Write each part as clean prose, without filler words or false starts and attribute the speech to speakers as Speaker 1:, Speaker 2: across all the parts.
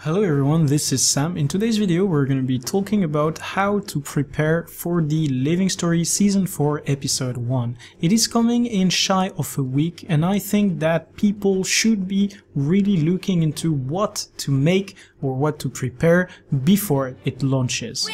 Speaker 1: Hello everyone, this is Sam. In today's video we're going to be talking about how to prepare for the Living Story Season 4 Episode 1. It is coming in shy of a week and I think that people should be really looking into what to make or what to prepare before it launches.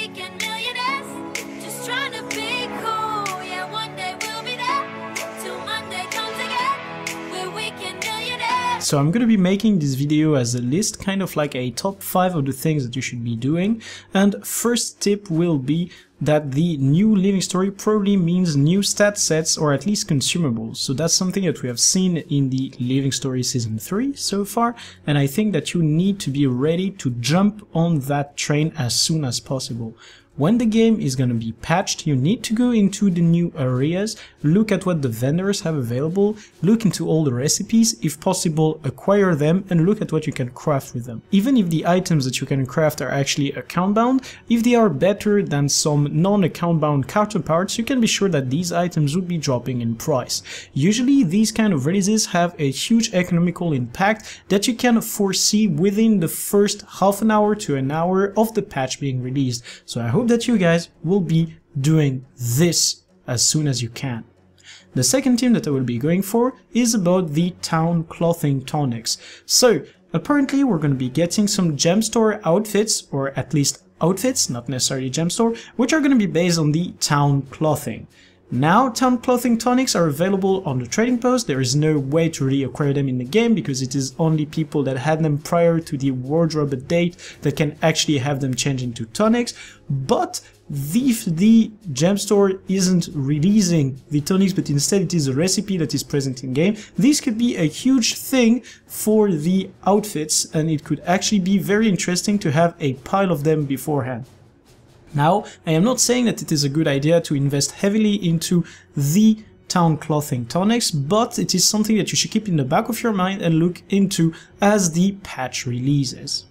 Speaker 1: So I'm going to be making this video as a list, kind of like a top 5 of the things that you should be doing. And first tip will be that the new Living Story probably means new stat sets or at least consumables. So that's something that we have seen in the Living Story Season 3 so far. And I think that you need to be ready to jump on that train as soon as possible. When the game is going to be patched, you need to go into the new areas, look at what the vendors have available, look into all the recipes, if possible acquire them, and look at what you can craft with them. Even if the items that you can craft are actually account bound, if they are better than some non-account bound counterparts, you can be sure that these items would be dropping in price. Usually these kind of releases have a huge economical impact that you can foresee within the first half an hour to an hour of the patch being released. So I hope that you guys will be doing this as soon as you can. The second team that I will be going for is about the town clothing tonics. So apparently we're going to be getting some gem store outfits, or at least outfits, not necessarily gem store, which are going to be based on the town clothing. Now, town clothing tonics are available on the trading post. There is no way to really acquire them in the game because it is only people that had them prior to the wardrobe update that can actually have them change into tonics. But if the gem store isn't releasing the tonics, but instead it is a recipe that is present in game, this could be a huge thing for the outfits and it could actually be very interesting to have a pile of them beforehand. Now, I am not saying that it is a good idea to invest heavily into the town clothing tonics, but it is something that you should keep in the back of your mind and look into as the patch releases.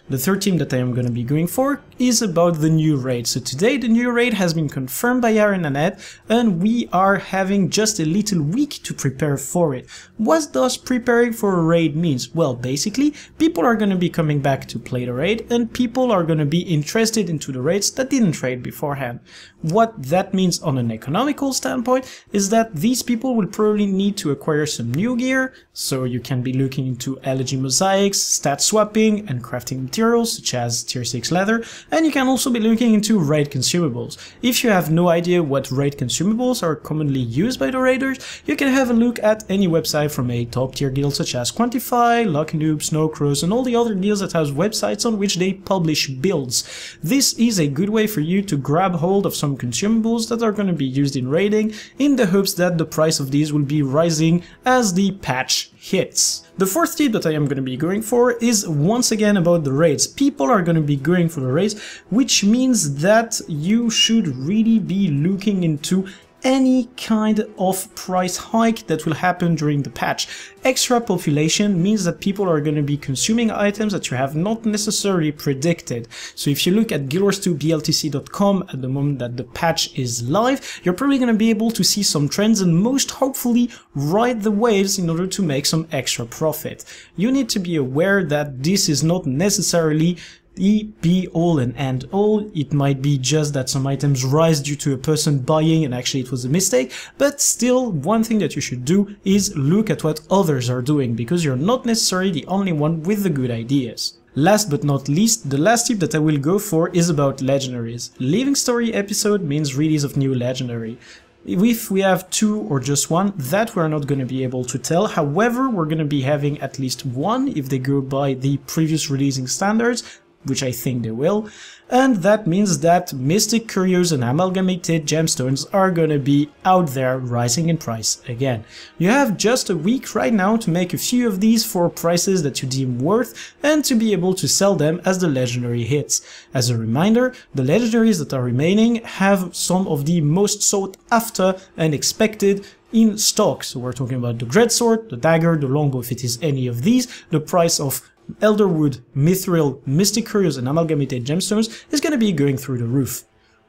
Speaker 1: The third team that I am going to be going for is about the new raid. So today the new raid has been confirmed by Aaron and Ed, and we are having just a little week to prepare for it. What does preparing for a raid means? Well, basically, people are going to be coming back to play the raid, and people are going to be interested into the raids that didn't raid beforehand. What that means on an economical standpoint is that these people will probably need to acquire some new gear, so you can be looking into LG mosaics, stat swapping, and crafting materials such as tier 6 leather, and you can also be looking into raid consumables. If you have no idea what raid consumables are commonly used by the raiders, you can have a look at any website from a top tier guild such as Quantify, Lucky Noob, Snowcross, and all the other guilds that have websites on which they publish builds. This is a good way for you to grab hold of some consumables that are going to be used in raiding, in the hopes that the price of these will be rising as the patch hits. The fourth tip that I am going to be going for is once again about the raids. People are going to be going for the raids, which means that you should really be looking into any kind of price hike that will happen during the patch. Extra population means that people are going to be consuming items that you have not necessarily predicted. So if you look at guildwars2bltc.com at the moment that the patch is live, you're probably going to be able to see some trends and most hopefully ride the waves in order to make some extra profit. You need to be aware that this is not necessarily the be-all and end-all. It might be just that some items rise due to a person buying and actually it was a mistake, but still one thing that you should do is look at what others are doing, because you're not necessarily the only one with the good ideas. Last but not least, the last tip that I will go for is about legendaries. Living Story episode means release of new legendary. If we have 2 or just 1, that we're not going to be able to tell. However, we're going to be having at least 1 if they go by the previous releasing standards, which I think they will, and that means that Mystic Curios and Amalgamated Gemstones are gonna be out there rising in price again. You have just a week right now to make a few of these for prices that you deem worth and to be able to sell them as the legendary hits. As a reminder, the legendaries that are remaining have some of the most sought after and expected in stock. So we're talking about the Greatsword, the Dagger, the Longbow if it is any of these. The price of Elderwood, Mithril, Mystic Curios and Amalgamated Gemstones is going to be going through the roof.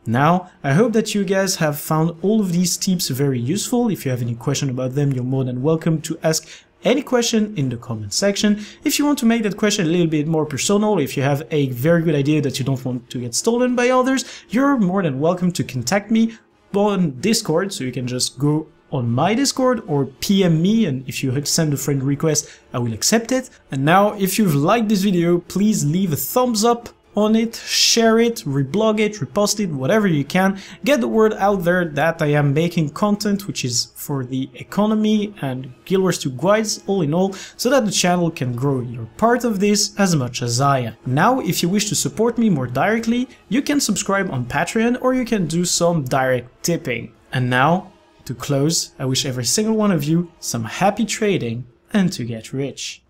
Speaker 1: Now, I hope that you guys have found all of these tips very useful. If you have any question about them, you're more than welcome to ask any question in the comment section. If you want to make that question a little bit more personal, if you have a very good idea that you don't want to get stolen by others, you're more than welcome to contact me on Discord, so you can just go on my Discord or PM me, and if you send a friend request, I will accept it. And now, if you've liked this video, please leave a thumbs up on it, share it, reblog it, repost it, whatever you can. Get the word out there that I am making content which is for the economy and Guild Wars 2 guides all in all, so that the channel can grow. You're part of this as much as I am. Now, if you wish to support me more directly, you can subscribe on Patreon or you can do some direct tipping. And now, to close, I wish every single one of you some happy trading and to get rich.